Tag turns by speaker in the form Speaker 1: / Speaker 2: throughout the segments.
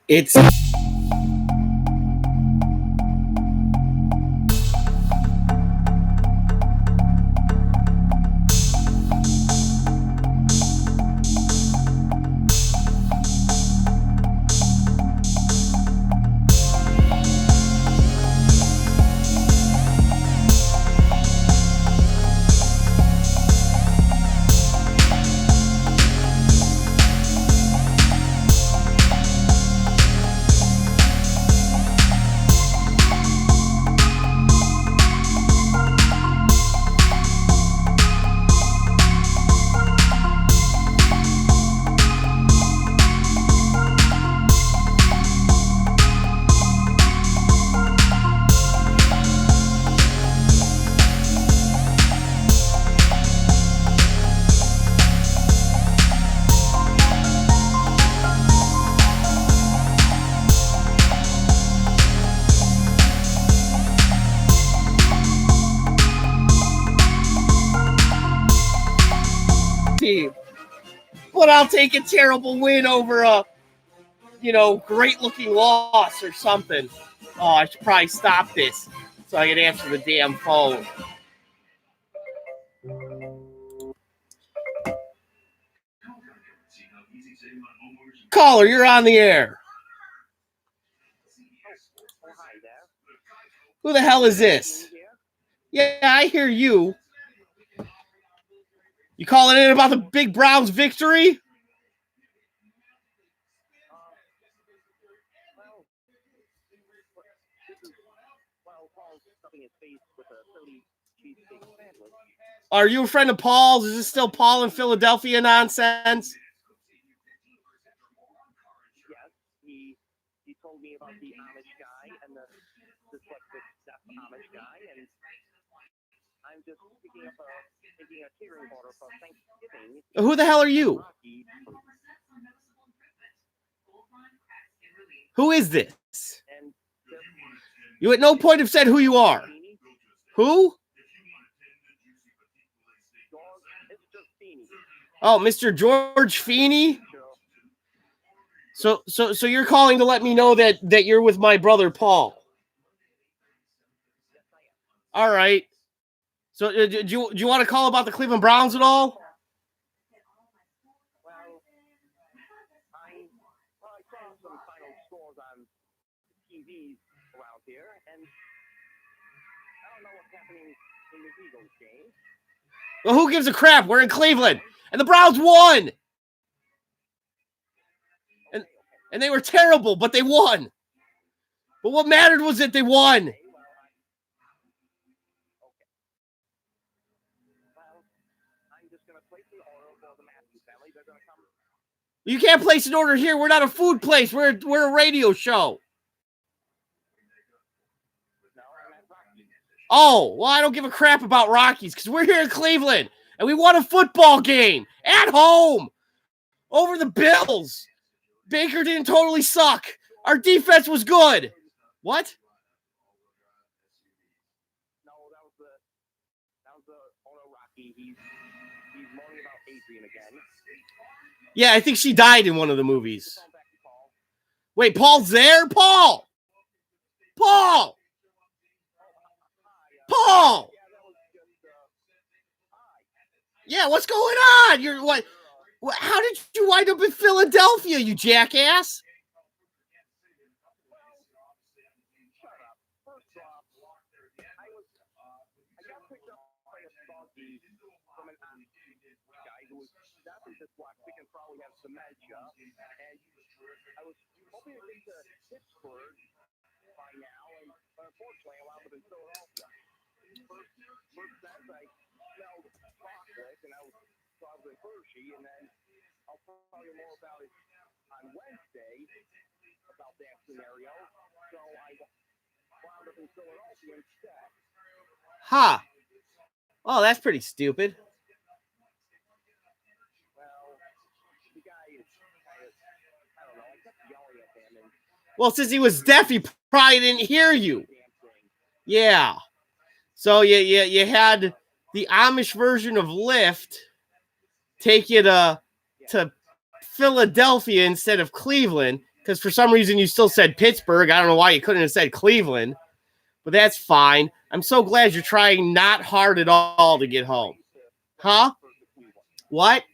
Speaker 1: It's team. But I'll take a terrible win over a, great looking loss or something. Oh, I should probably stop this so I can answer the damn phone. Caller, you're on the air. Who the hell is this? Yeah, I hear you. You calling in about the big Browns victory? Are you a friend of Paul's? Is this still Paul in Philadelphia nonsense?
Speaker 2: Yes, he told me about the Amish guy and the dyslexic deaf Amish guy, and I'm just picking a catering order for Thanksgiving.
Speaker 1: Who the hell are you? Who is this? You at no point have said who you are. Who? Oh, Mr. George Feeney? So you're calling to let me know that you're with my brother Paul. All right. So do you want to call about the Cleveland Browns at all?
Speaker 2: Well, I saw some final scores on TV around here, and I don't know what's happening in the Eagles game.
Speaker 1: Well, who gives a crap? We're in Cleveland, and the Browns won. And they were terrible, but they won. But what mattered was that they won. You can't place an order here. We're not a food place. We're a radio show. Oh, well, I don't give a crap about Rockies because we're here in Cleveland and we won a football game at home over the Bills. Baker didn't totally suck. Our defense was good. What?
Speaker 2: No, that was the owner Rocky. He's moaning about Adrian again.
Speaker 1: Yeah, I think she died in one of the movies. Wait, Paul's there? Paul! Paul! Paul! Yeah, what's going on? You're what? How did you wind up in Philadelphia, you jackass?
Speaker 2: We can probably have dementia, and I was hoping to get to Pittsburgh by now, and unfortunately, I wound up in Philadelphia. First sense, I smelled chocolate, and I was probably Hershey, and then I'll tell you more about it on Wednesday, about that scenario, so I wound up in Philadelphia instead.
Speaker 1: Ha! Oh, that's pretty stupid. Well, since he was deaf, he probably didn't hear you. Yeah. So you had the Amish version of Lyft take you to Philadelphia instead of Cleveland, because for some reason you still said Pittsburgh. I don't know why you couldn't have said Cleveland, but that's fine. I'm so glad you're trying not hard at all to get home. Huh? What?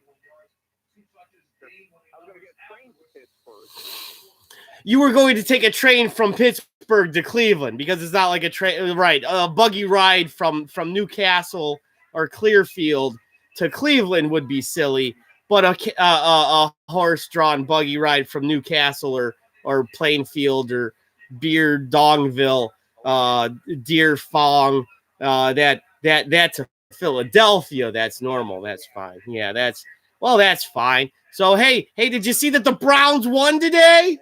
Speaker 1: You were going to take a train from Pittsburgh to Cleveland because it's not like a train, right? A buggy ride from Newcastle or Clearfield to Cleveland would be silly, but a horse-drawn buggy ride from Newcastle or Plainfield or Dongville, Deer Fong, that to Philadelphia, that's normal. That's fine. Yeah, that's fine. So hey, did you see that the Browns won today?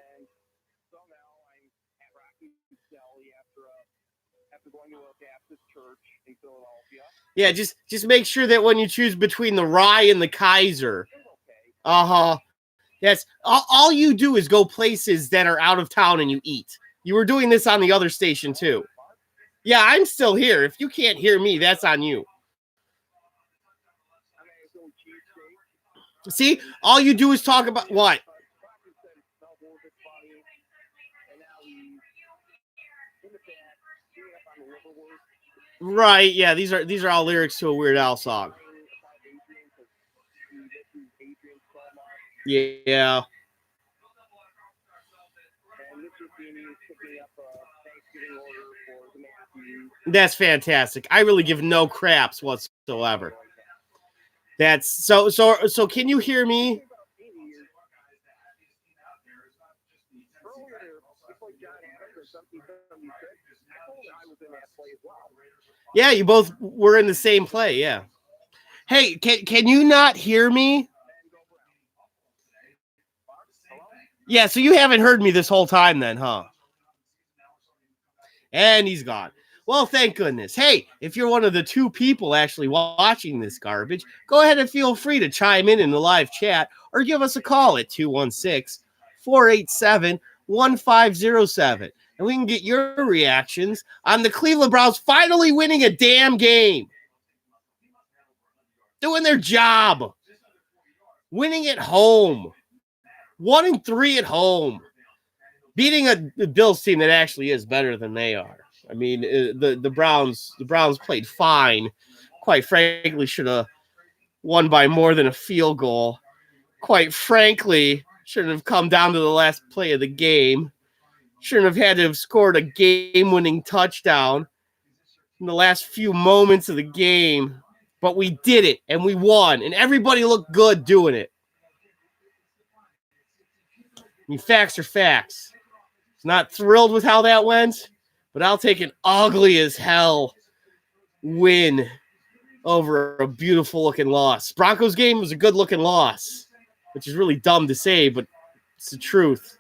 Speaker 1: Yeah, just make sure that when you choose between the Rye and the Kaiser, that's all you do is go places that are out of town and you eat. You were doing this on the other station too. Yeah, I'm still here. If you can't hear me, that's on you. See, all you do is talk about what? Right, yeah, these are all lyrics to a Weird Al song. Yeah. That's fantastic. I really give no craps whatsoever. That's so can you hear me? Yeah, you both were in the same play, yeah. Hey, can you not hear me? Yeah, so you haven't heard me this whole time then, huh? And he's gone. Well, thank goodness. Hey, if you're one of the two people actually watching this garbage, go ahead and feel free to chime in the live chat or give us a call at 216-487-1507. And we can get your reactions on the Cleveland Browns finally winning a damn game. Doing their job. Winning at home. 1-3 at home. Beating a Bills team that actually is better than they are. I mean, the Browns played fine. Quite frankly, should have won by more than a field goal. Quite frankly, shouldn't have come down to the last play of the game. Shouldn't have had to have scored a game-winning touchdown in the last few moments of the game. But we did it, and we won, and everybody looked good doing it. I mean, facts are facts. Not thrilled with how that went, but I'll take an ugly as hell win over a beautiful looking loss. Broncos game was a good looking loss, which is really dumb to say, but it's the truth.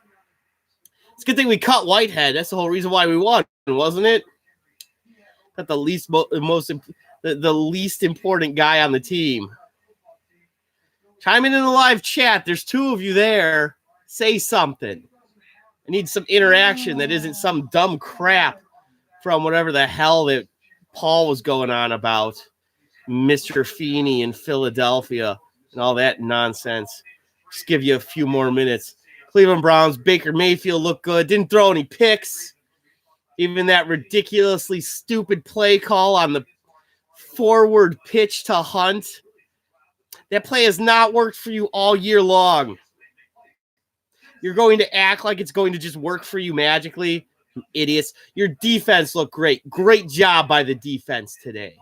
Speaker 1: It's a good thing we cut Whitehead. That's the whole reason why we won, wasn't it? Got the least important guy on the team. Chime in the live chat. There's two of you there. Say something. I need some interaction that isn't some dumb crap from whatever the hell that Paul was going on about, Mr. Feeney in Philadelphia and all that nonsense. Just give you a few more minutes. Cleveland Browns, Baker Mayfield looked good. Didn't throw any picks. Even that ridiculously stupid play call on the forward pitch to Hunt. That play has not worked for you all year long. You're going to act like it's going to just work for you magically? You idiots. Your defense looked great. Great job by the defense today.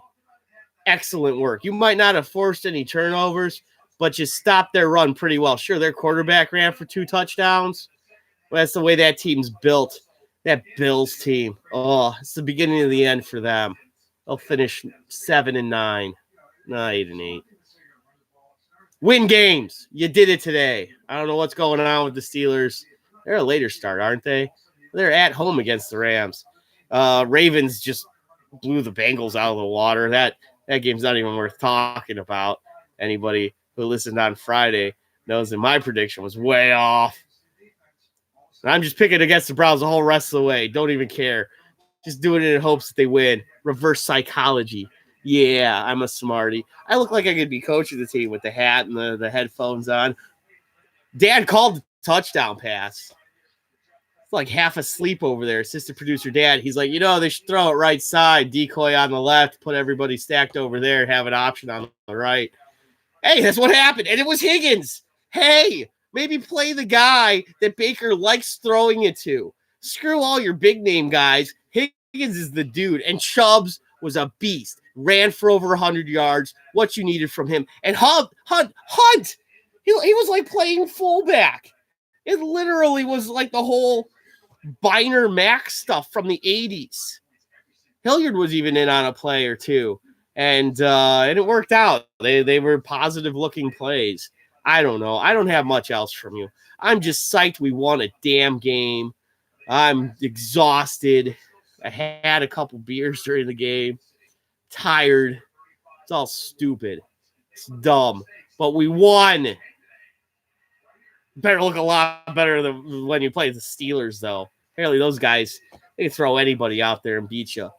Speaker 1: Excellent work. You might not have forced any turnovers, but you stopped their run pretty well. Sure, their quarterback ran for 2 touchdowns. But that's the way that team's built. That Bills team. Oh, it's the beginning of the end for them. They'll finish 7-9. No, 8-8. Win games. You did it today. I don't know what's going on with the Steelers. They're a later start, aren't they? They're at home against the Rams. Ravens just blew the Bengals out of the water. That game's not even worth talking about. Anybody who listened on Friday knows that my prediction was way off. And I'm just picking against the Browns the whole rest of the way. Don't even care. Just doing it in hopes that they win. Reverse psychology. Yeah, I'm a smarty. I look like I could be coaching the team with the hat and the headphones on. Dad called the touchdown pass. It's like half asleep over there. Assistant producer Dad, he's like, they should throw it right side, decoy on the left, put everybody stacked over there, have an option on the right. Hey, that's what happened. And it was Higgins. Hey, maybe play the guy that Baker likes throwing it to. Screw all your big name guys. Higgins is the dude. And Chubbs was a beast. Ran for over 100 yards. What you needed from him. And Hunt. He was like playing fullback. It literally was like the whole Biner Max stuff from the 80s. Hilliard was even in on a play or two. And it worked out. They were positive looking plays. I don't know. I don't have much else from you. I'm just psyched we won a damn game. I'm exhausted. I had a couple beers during the game. Tired. It's all stupid. It's dumb. But we won. Better look a lot better than when you play the Steelers, though. Apparently those guys, they can throw anybody out there and beat you. You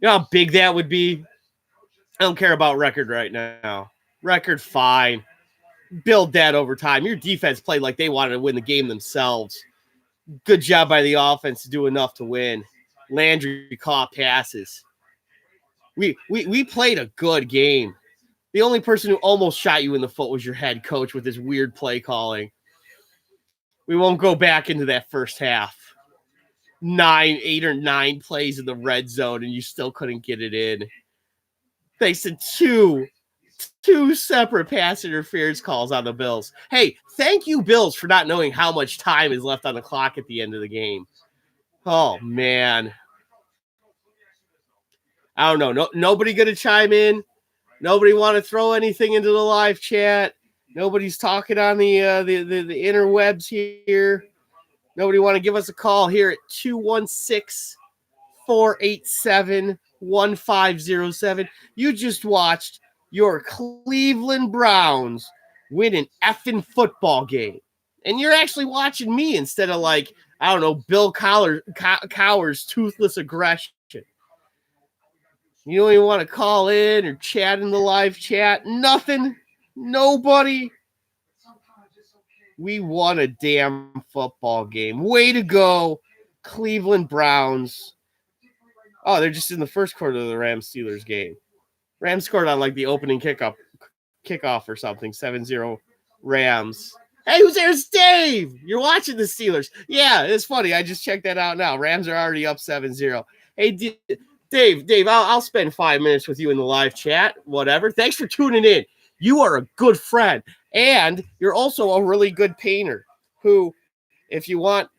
Speaker 1: know how big that would be? I don't care about record right now. Record, fine. Build that over time. Your defense played like they wanted to win the game themselves. Good job by the offense to do enough to win. Landry caught passes. We played a good game. The only person who almost shot you in the foot was your head coach with his weird play calling. We won't go back into that first half. 8 or 9 plays in the red zone, and you still couldn't get it in. Thanks to two separate pass interference calls on the Bills. Hey, thank you, Bills, for not knowing how much time is left on the clock at the end of the game. Oh, man. I don't know. Nobody going to chime in? Nobody want to throw anything into the live chat? Nobody's talking on the interwebs here. Nobody want to give us a call here at 216-487-1507. You just watched your Cleveland Browns win an effing football game. And you're actually watching me instead of Bill Cowher's toothless aggression. You don't even want to call in or chat in the live chat. Nothing. Nobody. We won a damn football game. Way to go, Cleveland Browns. Oh, they're just in the first quarter of the Rams-Steelers game. Rams scored on the opening kickoff or something. 7-0 Rams. Hey, who's there? It's Dave. You're watching the Steelers. Yeah, it's funny. I just checked that out now. Rams are already up 7-0. Hey, Dave, I'll spend 5 minutes with you in the live chat. Whatever. Thanks for tuning in. You are a good friend. And you're also a really good painter who, if you want,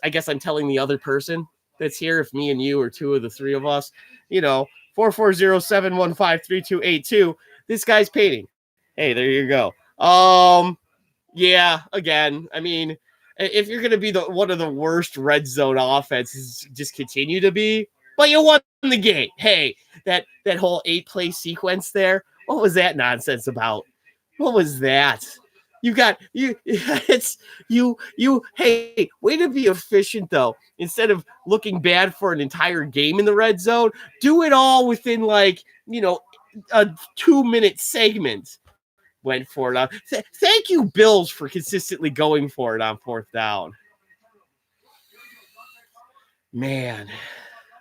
Speaker 1: I guess I'm telling the other person that's here, if me and you or two of the three of us, 440-715-3282. This guy's painting. Hey, there you go. Yeah, again, I mean, if you're going to be one of the worst red zone offenses, just continue to be, but you won the game. Hey, that whole 8-play sequence there, what was that nonsense about? What was that? Hey, way to be efficient though. Instead of looking bad for an entire game in the red zone, do it all within a 2-minute segment. Went for it. Thank you, Bills, for consistently going for it on 4th down. Man,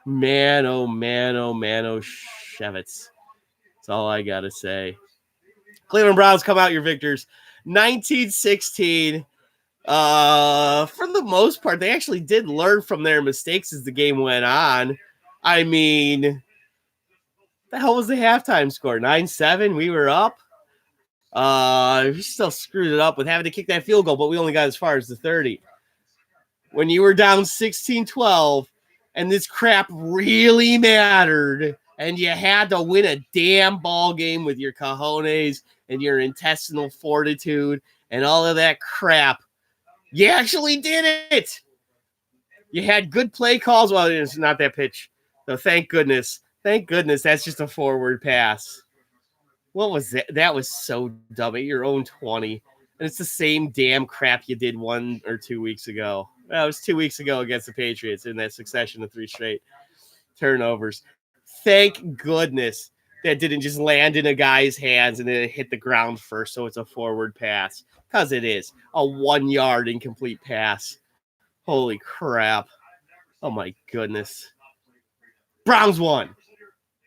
Speaker 1: oh Shevitz. That's all I got to say. Cleveland Browns come out your victors 19-16. For the most part, they actually did learn from their mistakes as the game went on. I mean, the hell was the halftime score? 9-7. We were up. We still screwed it up with having to kick that field goal, but we only got as far as the 30. When you were down 16-12 and this crap really mattered and you had to win a damn ball game with your cojones and your intestinal fortitude and all of that crap, you actually did it. You had good play calls. Well, it's not that pitch. So thank goodness. Thank goodness that's just a forward pass. What was that? That was so dumb. At your own 20. And it's the same damn crap you did 1 or 2 weeks ago. Well, it was 2 weeks ago against the Patriots in that succession of 3 straight turnovers. Thank goodness that didn't just land in a guy's hands and then it hit the ground first, so it's a forward pass. Because it is a 1 yard incomplete pass. Holy crap. Oh my goodness. Browns won.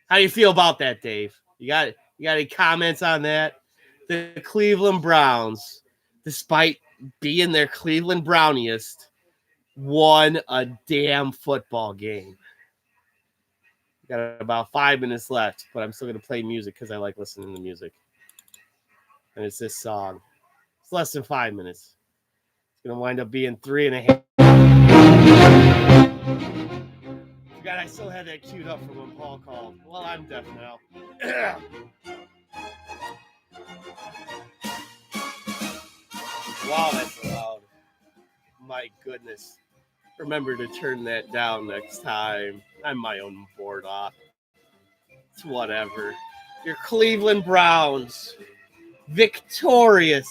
Speaker 1: How do you feel about that, Dave? You got any comments on that? The Cleveland Browns, despite being their Cleveland Browniest, won a damn football game. Got about 5 minutes left, but I'm still going to play music because I like listening to music. And it's this song. It's less than 5 minutes. It's going to wind up being 3.5. God, I still had that queued up from when Paul called. Well, I'm deaf now. Wow, that's loud. My goodness. Remember to turn that down next time. I'm my own board off. It's whatever. Your Cleveland Browns, victorious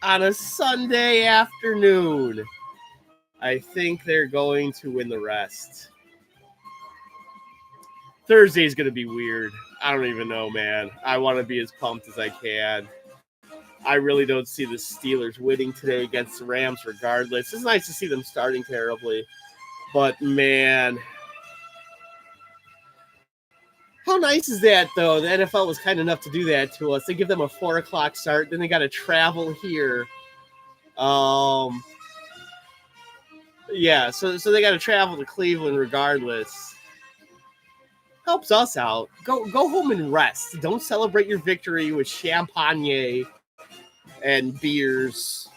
Speaker 1: on a Sunday afternoon. I think they're going to win the rest. Thursday's going to be weird. I don't even know, man. I want to be as pumped as I can. I really don't see the Steelers winning today against the Rams regardless. It's nice to see them starting terribly. But, man, how nice is that, though? The NFL was kind enough to do that to us. They give them a 4 o'clock start. Then they got to travel here. Yeah, so they got to travel to Cleveland regardless. Helps us out. Go home and rest. Don't celebrate your victory with champagne and beers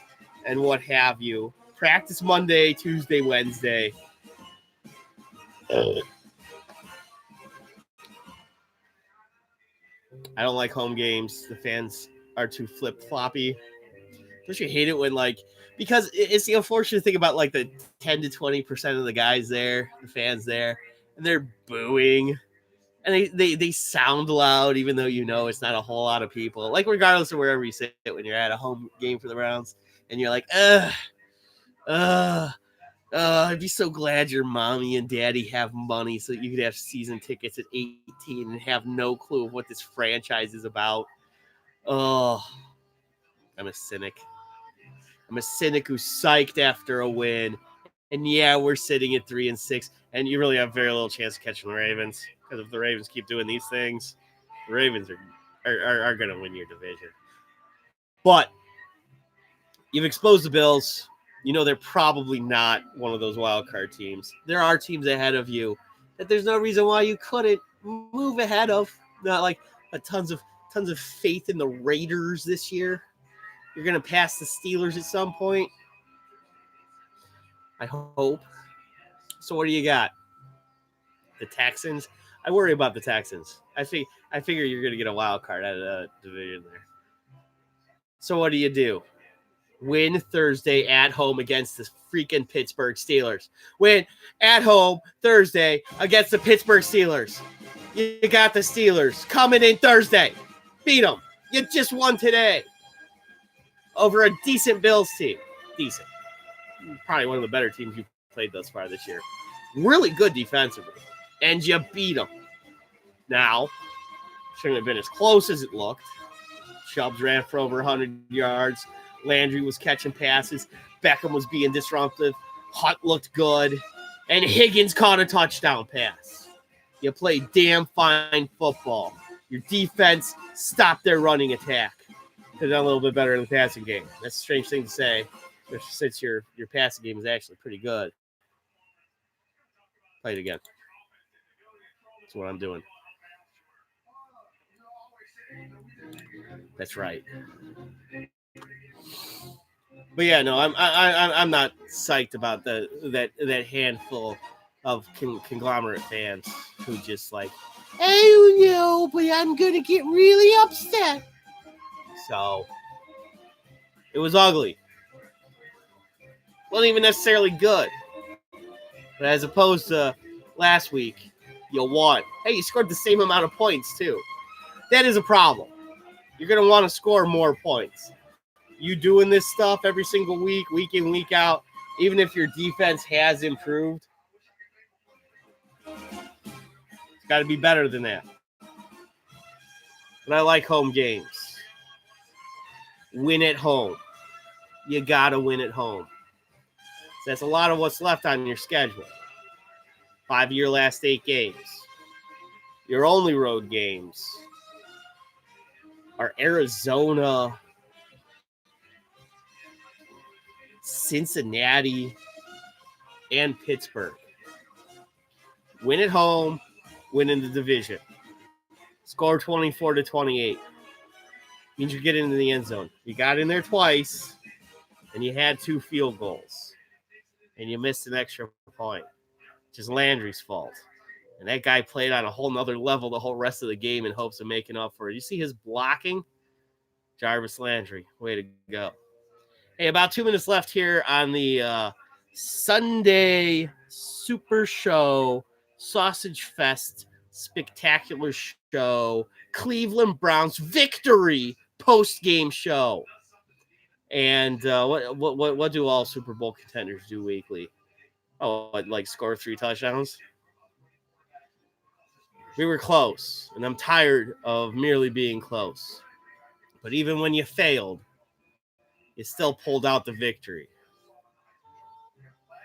Speaker 1: and what have you. Practice Monday, Tuesday, Wednesday. I don't like home games. The fans are too flip-floppy. Don't you hate it when, like, because it's the unfortunate thing about, like, the 10 to 20% of the guys there, the fans there, and they're booing. And they sound loud, even though you know it's not a whole lot of people. Like, regardless of wherever you sit when you're at a home game for the Browns, and you're like, I'd be so glad your mommy and daddy have money so that you could have season tickets at 18 and have no clue of what this franchise is about. Oh, I'm a cynic. I'm a cynic who's psyched after a win. And yeah, we're sitting at 3-6, and you really have very little chance of catching the Ravens. Because if the Ravens keep doing these things, the Ravens are going to win your division. But you've exposed the Bills. You know they're probably not one of those wild card teams. There are teams ahead of you that there's no reason why you couldn't move ahead of. Not like tons of faith in the Raiders this year. You're going to pass the Steelers at some point. I hope. So what do you got? The Texans? I worry about the Texans. I figure you're going to get a wild card out of the division there. So what do? Win Thursday at home against the freaking Pittsburgh Steelers. Win at home Thursday against the Pittsburgh Steelers. You got the Steelers coming in Thursday. Beat them. You just won today over a decent Bills team. Decent. Probably one of the better teams you've played thus far this year. Really good defensively. And you beat them. Now, shouldn't have been as close as it looked. Chubbs ran for over 100 yards. Landry was catching passes. Beckham was being disruptive. Hunt looked good. And Higgins caught a touchdown pass. You played damn fine football. Your defense stopped their running attack. They're done a little bit better in the passing game. That's a strange thing to say, since your passing game is actually pretty good. Play it again. That's what I'm doing. That's right. But yeah, no, I'm not psyched about that handful of conglomerate fans who just like, oh no, but I'm gonna get really upset. So it was ugly. Wasn't even necessarily good. But as opposed to last week, you won. Hey, you scored the same amount of points too. That is a problem. You're gonna want to score more points. You doing this stuff every single week, week in, week out, even if your defense has improved, it's got to be better than that. but I like home games. Win at home. You got to win at home. So that's a lot of what's left on your schedule. 5 of your last 8 games. Your only road games are Arizona, Cincinnati, and Pittsburgh. Win at home, win in the division. Score 24-28. Means you get into the end zone. You got in there twice, and you had 2 field goals. And you missed an extra point, which is Landry's fault. And that guy played on a whole nother level the whole rest of the game in hopes of making up for it. You see his blocking? Jarvis Landry, way to go. Hey, about 2 minutes left here on the Sunday Super Show, SausageFest, spectacular show, Cleveland Browns victory post-game show. And what do all Super Bowl contenders do weekly? Oh, like score 3 touchdowns? We were close, and I'm tired of merely being close. But even when you failed, you still pulled out the victory.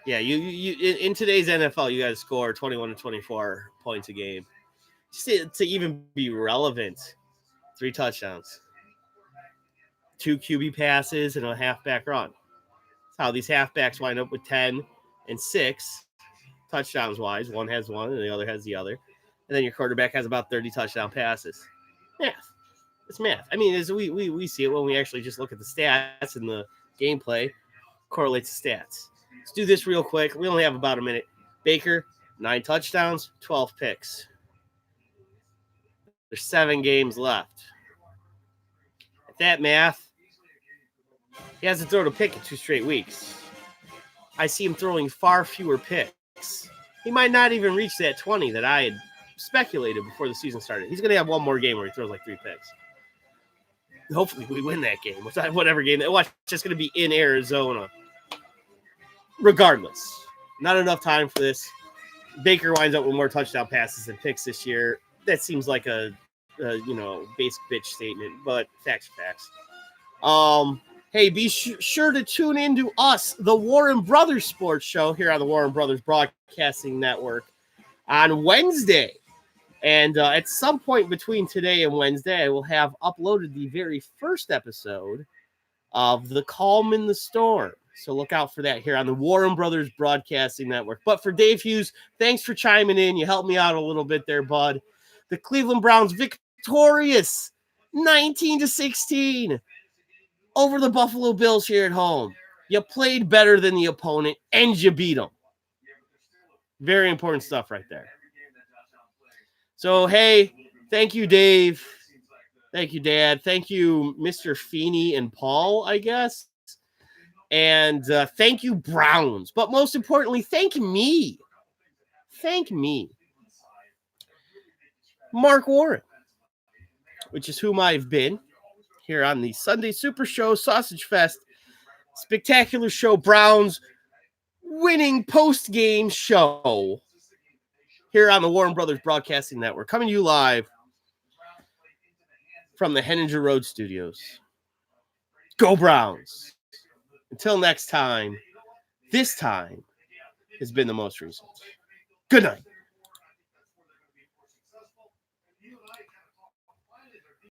Speaker 1: Yeah, you in today's NFL, you got to score 21 to 24 points a game. Just to even be relevant, 3 touchdowns, 2 QB passes, and a halfback run. That's how these halfbacks wind up with 10 and 6 touchdowns wise. One has one, and the other has the other. And then your quarterback has about 30 touchdown passes. Math. It's math. I mean, as we see it when we actually just look at the stats and the gameplay correlates the stats. Let's do this real quick. We only have about a minute. Baker, 9 touchdowns, 12 picks. There's 7 games left. At that math, he hasn't thrown a pick in 2 straight weeks. I see him throwing far fewer picks. He might not even reach that 20 that I had speculated before the season started. He's going to have one more game where he throws like 3 picks. Hopefully we win that game. Whatever game. Watch, it's just going to be in Arizona. Regardless. Not enough time for this. Baker winds up with more touchdown passes than picks this year. That seems like a basic bitch statement, but facts are facts. Hey, be sure to tune in to us, the Warren Brothers Sports Show, here on the Warren Brothers Broadcasting Network on Wednesday. And at some point between today and Wednesday, I will have uploaded the very first episode of The Calm in the Storm. So look out for that here on the Warren Brothers Broadcasting Network. But for Dave Hughes, thanks for chiming in. You helped me out a little bit there, bud. The Cleveland Browns victorious 19-16 over the Buffalo Bills here at home. You played better than the opponent, and you beat them. Very important stuff right there. So, hey, thank you, Dave. Thank you, Dad. Thank you, Mr. Feeney and Paul, I guess. And thank you, Browns. But most importantly, thank me. Thank me. Mark Warren, which is whom I've been here on the Sunday Super Show, SausageFest, spectacular show, Browns winning post-game show here on the Warren Brothers Broadcasting Network, coming to you live from the Henninger Road Studios. Go Browns. Until next time, this time has been the most recent. Good night.